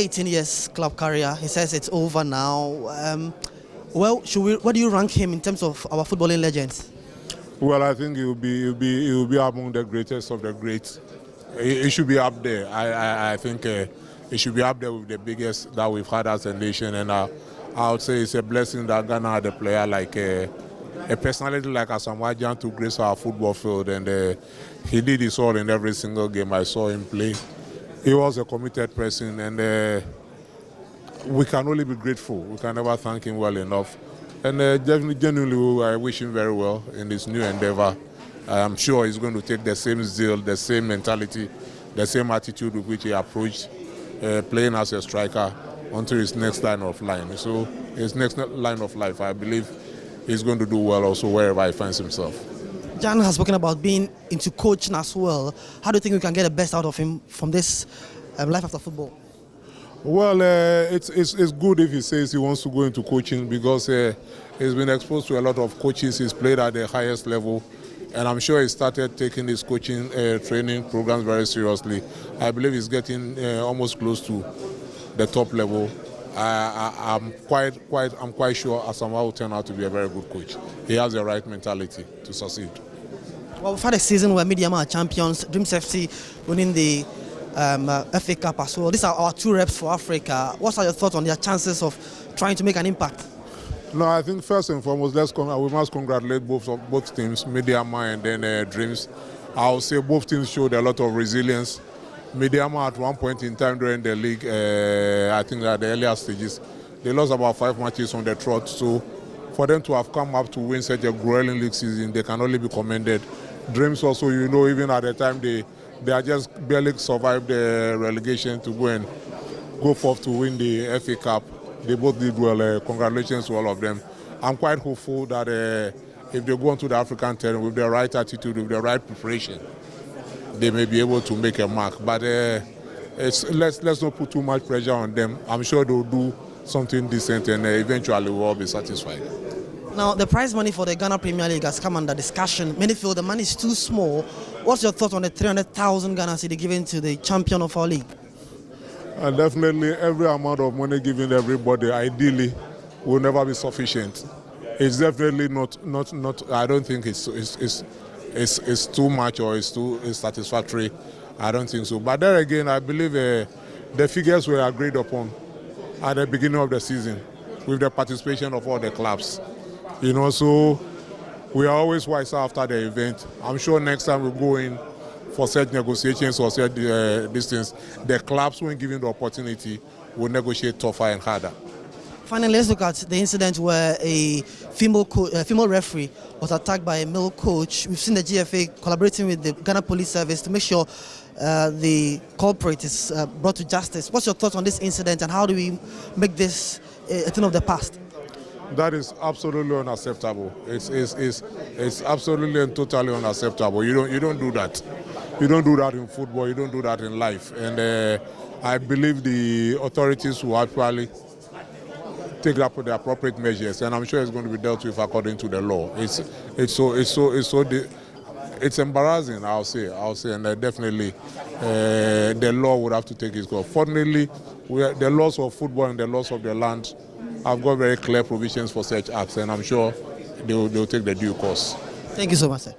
18 years club career. He says it's over now. Well, what do you rank him in terms of our footballing legends? Well, I think he will be among the greatest of the greats. He should be up there. I think he should be up there with the biggest that we've had as a nation. And I would say it's a blessing that Ghana had a player like a personality like Gyan to grace our football field. And he did his all in every single game I saw him play. He was a committed person, and we can only be grateful. We can never thank him well enough. And genuinely, I wish him very well in this new endeavor. I'm sure he's going to take the same zeal, the same mentality, the same attitude with which he approached playing as a striker onto his next line of life. So his next line of life, I believe he's going to do well also wherever he finds himself. Gyan has spoken about being into coaching as well. How do you think we can get the best out of him from this life after football? Well, it's good if he says he wants to go into coaching because he's been exposed to a lot of coaches. He's played at the highest level, and I'm sure he started taking his coaching training programs very seriously. I believe he's getting almost close to the top level. I'm quite sure Asamoah will turn out to be a very good coach. He has the right mentality to succeed. Well, we've had a season where Media are champions, Dreams FC winning the FA Cup as well. These are our two reps for Africa. What are your thoughts on their chances of trying to make an impact? No, I think first and foremost, we must congratulate both teams, Media and then Dreams. I would say both teams showed a lot of resilience. Media at one point in time during the league, I think at the earlier stages, they lost about 5 matches on the trot. So for them to have come up to win such a grueling league season, they can only be commended. Dreams also, even at the time, they are just barely survived the relegation to go forth to win the FA Cup. They both did well. Congratulations to all of them. I'm quite hopeful that if they go onto the African terrain with the right attitude, with the right preparation, they may be able to make a mark. But let's not put too much pressure on them. I'm sure they'll do something decent, and eventually we'll all be satisfied. Now, the prize money for the Ghana Premier League has come under discussion. Many feel the money is too small. What's your thought on the 300,000 Ghana Citi given to the champion of our league? Definitely, every amount of money given to everybody, ideally, will never be sufficient. It's definitely not. I don't think it's too much or it's satisfactory. I don't think so. But there again, I believe the figures were agreed upon at the beginning of the season with the participation of all the clubs. So we are always wiser after the event. I'm sure next time we go in for such negotiations or such distance, the clubs, when given the opportunity, will negotiate tougher and harder. Finally, let's look at the incident where a female referee was attacked by a male coach. We've seen the GFA collaborating with the Ghana Police Service to make sure the culprit is brought to justice. What's your thoughts on this incident, and how do we make this a thing of the past? That is absolutely unacceptable. It's absolutely and totally unacceptable. You don't do that. You don't do that in football. You don't do that in life. And I believe the authorities will actually take up the appropriate measures, and I'm sure it's going to be dealt with according to the law. It's embarrassing. I'll say, and definitely the law would have to take its course. Fortunately, the laws of football and the laws of the land have got very clear provisions for such acts, and I'm sure they will take the due course. Thank you so much, sir.